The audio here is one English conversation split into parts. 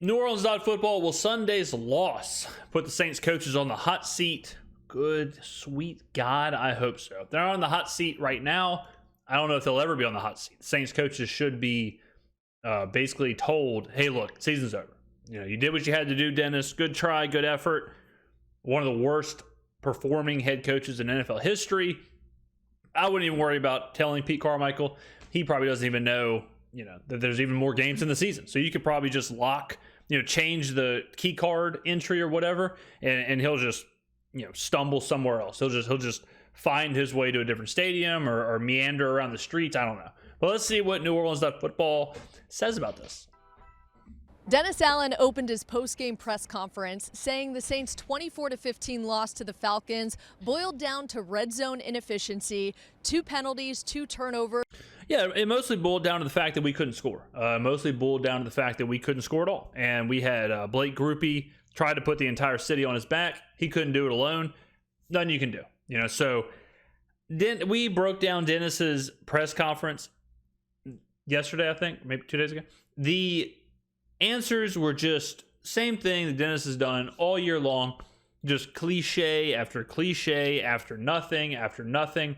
New Orleans football. Will Sunday's loss put the Saints coaches on the hot seat? Good, sweet God, I hope so. They're on the hot seat right now. I don't know if they'll ever be on the hot seat. Saints coaches should be basically told, hey, look, season's over. You know, you did what you had to do, Dennis. Good try, good effort. One of the worst performing head coaches in NFL history. I wouldn't even worry about telling Pete Carmichael. He probably doesn't even know, you know, that there's even more games in the season. So you could probably just change the key card entry or whatever, and he'll just, stumble somewhere else. He'll just find his way to a different stadium or meander around the streets. I don't know. But let's see what New Orleans football says about this. Dennis Allen opened his post-game press conference saying the Saints' 24-15 loss to the Falcons boiled down to red zone inefficiency, 2 penalties, 2 turnovers. Yeah, it mostly boiled down to the fact that we couldn't score. Mostly boiled down to the fact that we couldn't score at all. And we had Blake Groupie try to put the entire city on his back. He couldn't do it alone. Nothing you can do. So then we broke down Dennis's press conference yesterday, I think, maybe 2 days ago. The answers were just same thing that Dennis has done all year long, just cliche after cliche after nothing after nothing.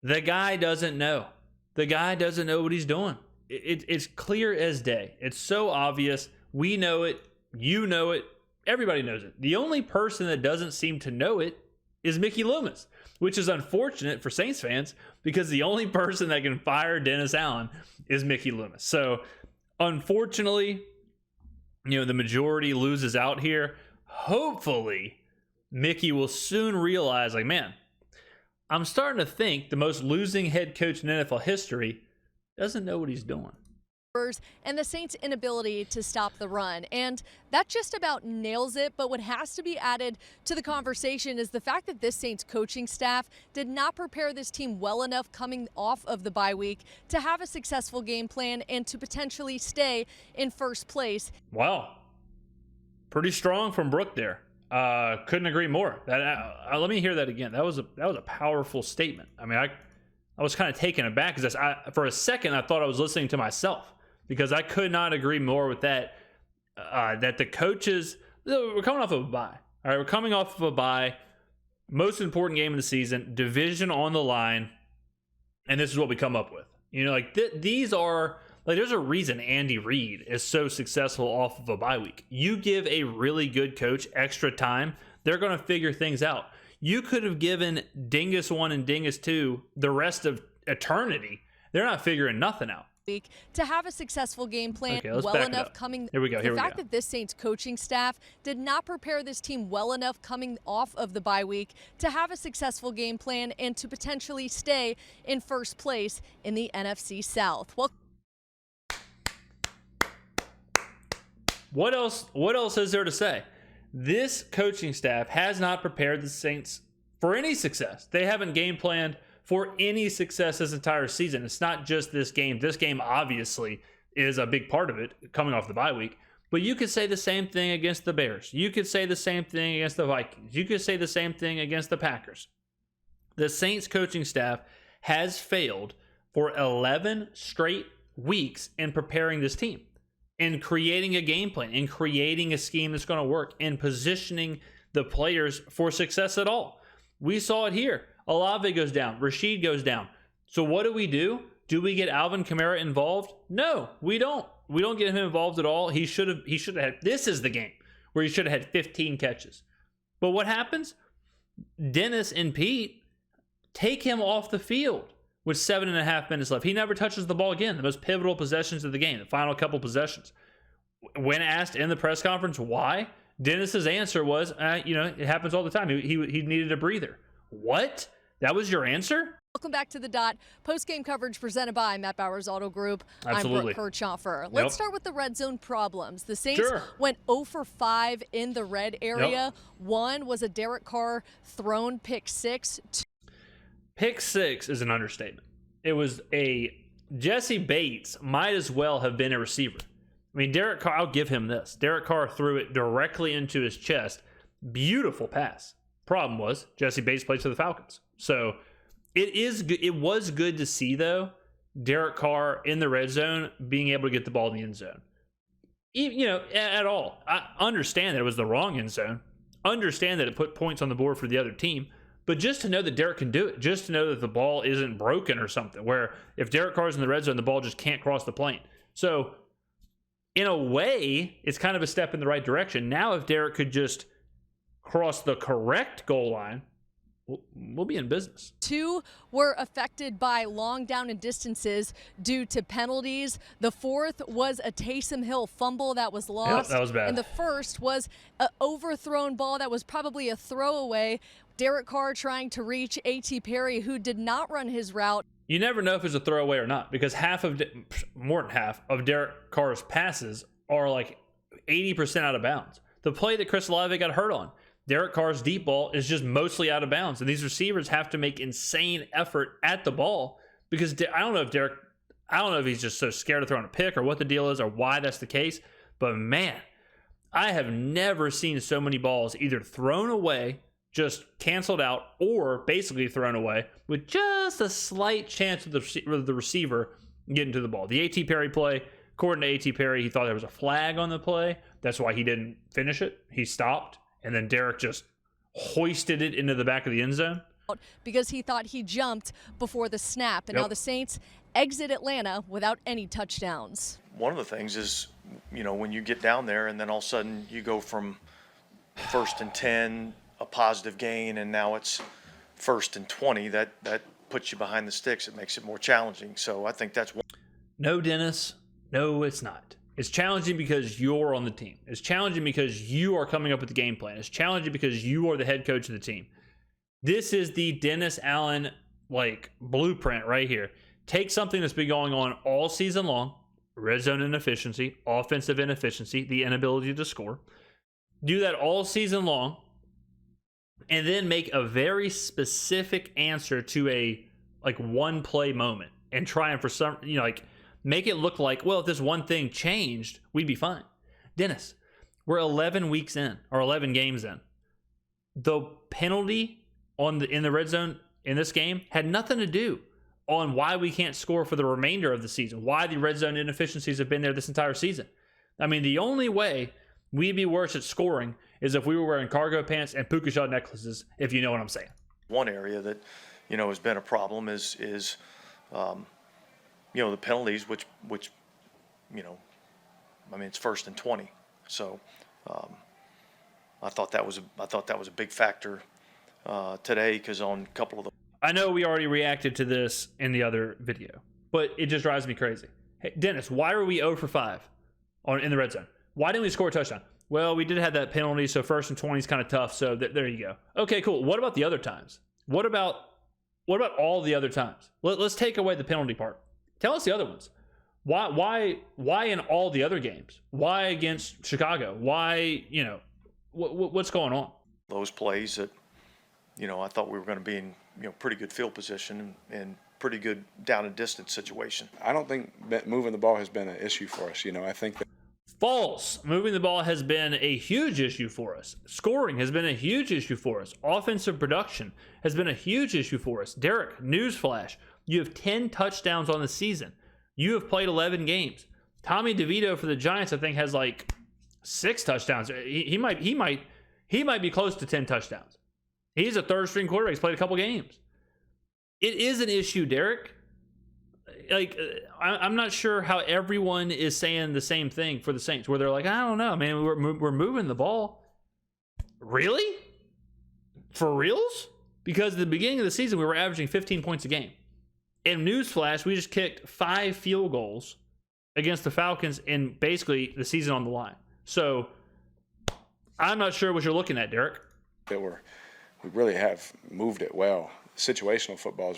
The guy doesn't know. The guy doesn't know what he's doing. It's clear as day. It's so obvious. We know it. You know it. Everybody knows it. The only person that doesn't seem to know it is Mickey Loomis, which is unfortunate for Saints fans because the only person that can fire Dennis Allen is Mickey Loomis. So unfortunately, the majority loses out here. Hopefully, Mickey will soon realize, man, I'm starting to think the most losing head coach in NFL history doesn't know what he's doing. And the Saints' inability to stop the run. And that just about nails it. But what has to be added to the conversation is the fact that this Saints coaching staff did not prepare this team well enough coming off of the bye week to have a successful game plan and to potentially stay in first place. Wow. Pretty strong from Brooke there. Couldn't agree more. Let me hear that again. That was a powerful statement. I was kind of taken aback because for a second I thought I was listening to myself, because I could not agree more with that. That the coaches, we're coming off of a bye. All right, we're coming off of a bye. Most important game of the season, division on the line, and this is what we come up with. These are there's a reason Andy Reid is so successful off of a bye week. You give a really good coach extra time, they're going to figure things out. You could have given Dingus 1 and Dingus 2 the rest of eternity. They're not figuring nothing out. To have a successful game plan well enough coming. Here we go. The fact that this Saints coaching staff did not prepare this team well enough coming off of the bye week to have a successful game plan and to potentially stay in first place in the NFC South. Well, what else is there to say? This coaching staff has not prepared the Saints for any success. They haven't game planned for any success this entire season. It's not just this game. This game obviously is a big part of it, coming off the bye week. But you could say the same thing against the Bears. You could say the same thing against the Vikings. You could say the same thing against the Packers. The Saints coaching staff has failed for 11 straight weeks in preparing this team, in creating a game plan, in creating a scheme that's going to work, in positioning the players for success at all. We saw it here. Olave goes down. Rashid goes down. So what do? Do we get Alvin Kamara involved? No, we don't. We don't get him involved at all. He should have had, this is the game where he should have had 15 catches. But what happens? Dennis and Pete take him off the field with 7.5 minutes left. He never touches the ball again. The most pivotal possessions of the game, the final couple possessions. When asked in the press conference why, Dennis's answer was, it happens all the time. He needed a breather. What? That was your answer? Welcome back to The Dot. Post-game coverage presented by Matt Bowers Auto Group. Absolutely. I'm Brooke Kirchhoffer. Let's start with the red zone problems. The Saints Sure. went 0 for 5 in the red area. Yep. One was a Derek Carr thrown pick 6. Pick 6 is an understatement. It was Jesse Bates might as well have been a receiver. Derek Carr, I'll give him this. Derek Carr threw it directly into his chest. Beautiful pass. Problem was, Jesse Bates plays for the Falcons. So it was good to see, though, Derek Carr in the red zone being able to get the ball in the end zone. At all. I understand that it was the wrong end zone. Understand that it put points on the board for the other team. But just to know that Derek can do it, just to know that the ball isn't broken or something, where if Derek Carr's in the red zone, the ball just can't cross the plane. So, in a way, it's kind of a step in the right direction. Now, if Derek could just cross the correct goal line, we'll be in business. 2 were affected by long down and distances due to penalties. The 4th was a Taysom Hill fumble that was lost. Yep, that was bad. And the 1st was an overthrown ball that was probably a throwaway. Derek Carr trying to reach A.T. Perry, who did not run his route. You never know if it's a throwaway or not, because more than half of Derek Carr's passes are like 80% out of bounds. The play that Chris Olave got hurt on, Derek Carr's deep ball is just mostly out of bounds. And these receivers have to make insane effort at the ball because I don't know if he's just so scared of throwing a pick or what the deal is or why that's the case. But man, I have never seen so many balls either thrown away, just canceled out, or basically thrown away with just a slight chance of the receiver getting to the ball. The A.T. Perry play, according to A.T. Perry, he thought there was a flag on the play. That's why he didn't finish it. He stopped. And then Derek just hoisted it into the back of the end zone. Because he thought he jumped before the snap. And now the Saints exit Atlanta without any touchdowns. One of the things is, when you get down there and then all of a sudden you go from 1st and 10, a positive gain, and now it's 1st and 20, that puts you behind the sticks. It makes it more challenging. So I think that's one. No, Dennis. No, it's not. It's challenging because you're on the team. It's challenging because you are coming up with the game plan. It's challenging because you are the head coach of the team. This is the Dennis Allen blueprint right here. Take something that's been going on all season long, red zone inefficiency, offensive inefficiency, the inability to score. Do that all season long, and then make a very specific answer to a one play moment and try and for some, make it look like, well, if this one thing changed, we'd be fine. Dennis, we're 11 weeks in, or 11 games in. The penalty in the red zone in this game had nothing to do on why we can't score for the remainder of the season, why the red zone inefficiencies have been there this entire season. I mean, the only way we'd be worse at scoring is if we were wearing cargo pants and puka shell necklaces, if you know what I'm saying. One area that, has been a problem is the penalties, which it's 1st and 20. So I thought that was a big factor today, because on a couple of the. I know we already reacted to this in the other video, but it just drives me crazy. Hey, Dennis, why were we 0 for 5 in the red zone? Why didn't we score a touchdown? Well, we did have that penalty, so 1st and 20 is kind of tough. So there you go. Okay, cool. What about the other times? What about all the other times? Let's take away the penalty part. Tell us the other ones. Why in all the other games? Why against Chicago? Why, what's going on? Those plays that, I thought we were going to be in, pretty good field position and pretty good down and distance situation. I don't think that moving the ball has been an issue for us. I think that. False. Moving the ball has been a huge issue for us. Scoring has been a huge issue for us. Offensive production has been a huge issue for us. Derek, newsflash. You have 10 touchdowns on the season. You have played 11 games. Tommy DeVito for the Giants, I think, has 6 touchdowns. He might be close to 10 touchdowns. He's a third-string quarterback. He's played a couple games. It is an issue, Derek. I'm not sure how everyone is saying the same thing for the Saints, where they're like, I don't know, man, we're moving the ball. Really? For reals? Because at the beginning of the season, we were averaging 15 points a game. In newsflash, we just kicked 5 field goals against the Falcons in basically the season on the line. So I'm not sure what you're looking at, Derek. We really have moved it well. Situational football is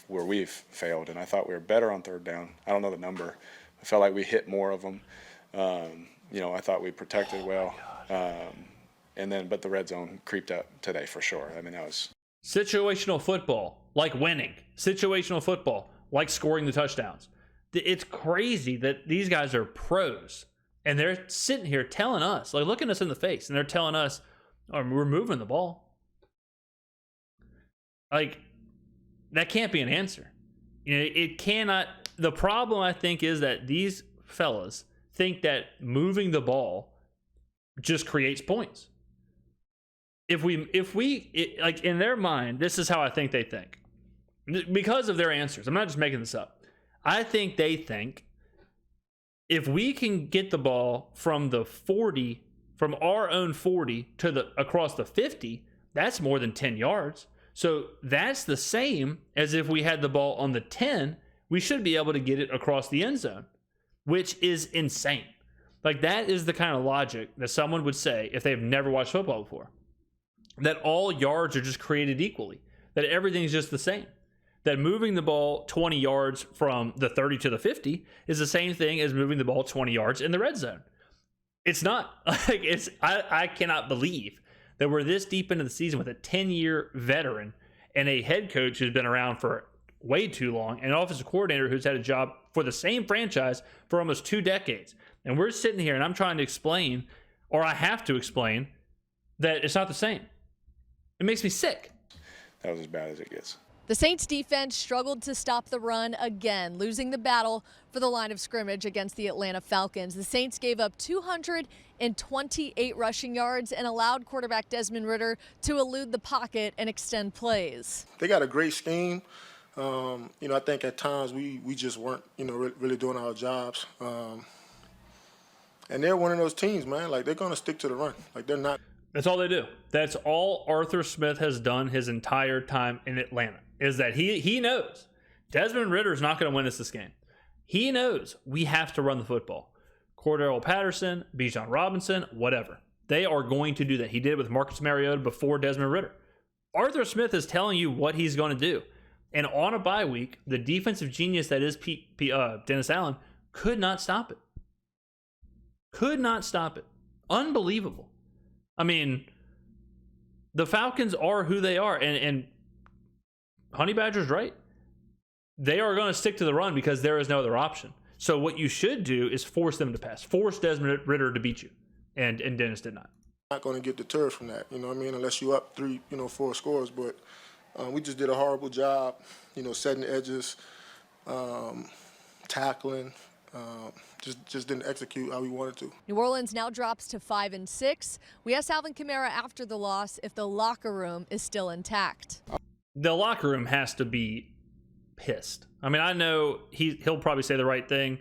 where we've failed, and I thought we were better on 3rd down. I don't know the number. I felt like we hit more of them. I thought we protected well. But the red zone creeped up today for sure. I mean, that was. Situational football, like winning. Situational football, like scoring the touchdowns. It's crazy that these guys are pros, and they're sitting here telling us, looking us in the face, and they're telling us, oh, we're moving the ball. That can't be an answer. It cannot. The problem, I think, is that these fellas think that moving the ball just creates points. If we like, in their mind, this is how I think they think. Because of their answers. I'm not just making this up. I think they think if we can get the ball from the 40, from our own 40 to the across the 50, that's more than 10 yards. So that's the same as if we had the ball on the 10, we should be able to get it across the end zone, which is insane. Like, that is the kind of logic that someone would say if they've never watched football before. That all yards are just created equally. That everything's just the same. That moving the ball 20 yards from the 30 to the 50 is the same thing as moving the ball 20 yards in the red zone. It's not. Like, I cannot believe that we're this deep into the season with a 10-year veteran and a head coach who's been around for way too long and an offensive coordinator who's had a job for the same franchise for almost 2 decades. And we're sitting here and I'm trying to explain, or I have to explain, that it's not the same. It makes me sick. That was as bad as it gets. The Saints defense struggled to stop the run again, losing the battle for the line of scrimmage against the Atlanta Falcons. The Saints gave up 228 rushing yards and allowed quarterback Desmond Ridder to elude the pocket and extend plays. They got a great scheme. I think at times we just weren't, really doing our jobs. And they're one of those teams, man. Like, they're going to stick to the run. Like, they're not. That's all they do. That's all Arthur Smith has done his entire time in Atlanta, is that he knows Desmond Ridder is not going to win us this game. He knows we have to run the football. Cordell Patterson, Bijan Robinson, whatever. They are going to do that. He did it with Marcus Mariota before Desmond Ridder. Arthur Smith is telling you what he's going to do. And on a bye week, the defensive genius that is Dennis Allen could not stop it. Could not stop it. Unbelievable. I mean, the Falcons are who they are, and Honey Badger's right. They are going to stick to the run because there is no other option. So what you should do is force them to pass. Force Desmond Ridder to beat you, and Dennis did not. Not going to get deterred from that, unless you up 3, 4 scores. But we just did a horrible job, setting the edges, tackling. Just didn't execute how we wanted to. New Orleans now drops to 5-6. We asked Alvin Kamara after the loss if the locker room is still intact. The locker room has to be pissed. I mean, I know he'll probably say the right thing,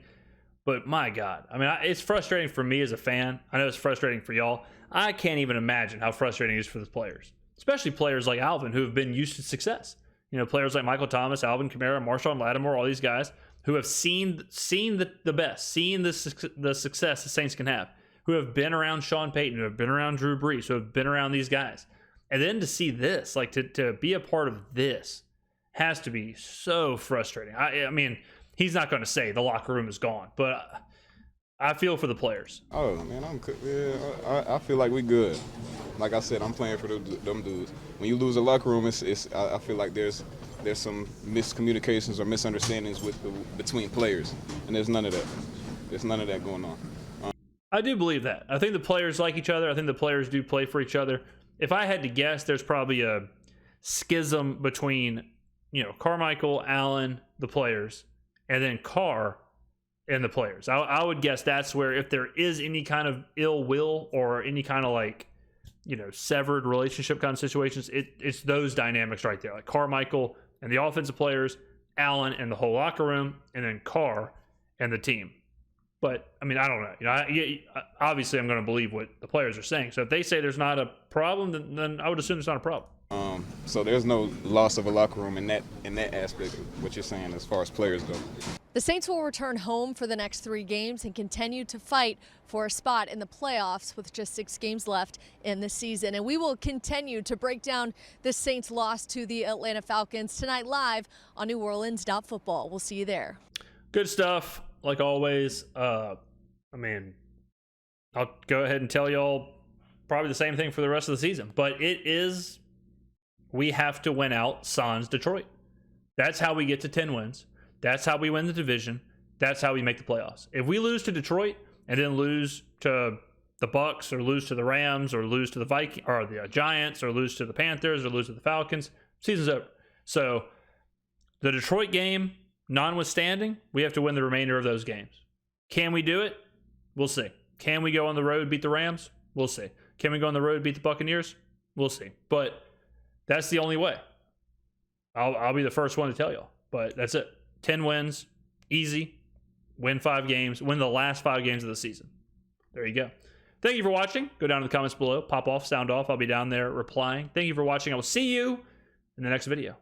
but my God. I mean, it's frustrating for me as a fan. I know it's frustrating for y'all. I can't even imagine how frustrating it is for the players, especially players like Alvin who have been used to success. Players like Michael Thomas, Alvin Kamara, Marshawn Lattimore, all these guys who have seen the best, seen the success the Saints can have, who have been around Sean Payton, who have been around Drew Brees, who have been around these guys. And then to see this, like to be a part of this, has to be so frustrating. I mean, he's not going to say the locker room is gone, but I feel for the players. Oh, man, I feel like we good. Like I said, I'm playing for them dudes. When you lose a locker room, I feel like there's some miscommunications or misunderstandings between players, and there's none of that. There's none of that going on. I do believe that. I think the players like each other. I think the players do play for each other. If I had to guess, there's probably a schism between, Carmichael, Allen, the players, and then Carr and the players. I would guess that's where, if there is any kind of ill will or any kind of severed relationship kind of situations, it's those dynamics right there. Like Carmichael and the offensive players, Allen and the whole locker room, and then Carr and the team. But, I mean, I don't know. Obviously, I'm going to believe what the players are saying. So if they say there's not a problem, then I would assume there's not a problem. So there's no loss of a locker room in that aspect of what you're saying as far as players go. The Saints will return home for the next 3 games and continue to fight for a spot in the playoffs with just 6 games left in the season. And we will continue to break down the Saints' loss to the Atlanta Falcons tonight live on New Orleans.football. We'll see you there. Good stuff. Like always, I'll go ahead and tell y'all probably the same thing for the rest of the season. But we have to win out sans Detroit. That's how we get to 10 wins. That's how we win the division. That's how we make the playoffs. If we lose to Detroit and then lose to the Bucks or lose to the Rams or lose to the Vikings or the Giants or lose to the Panthers or lose to the Falcons, season's over. So the Detroit game notwithstanding, we have to win the remainder of those games. Can we do it? We'll see. Can we go on the road, beat the Rams? We'll see. Can we go on the road, beat the Buccaneers? We'll see. But that's the only way. I'll be the first one to tell y'all. But that's it. 10 wins, easy. Win 5 games. Win the last 5 games of the season. There you go. Thank you for watching. Go down in the comments below. Pop off, sound off. I'll be down there replying. Thank you for watching. I will see you in the next video.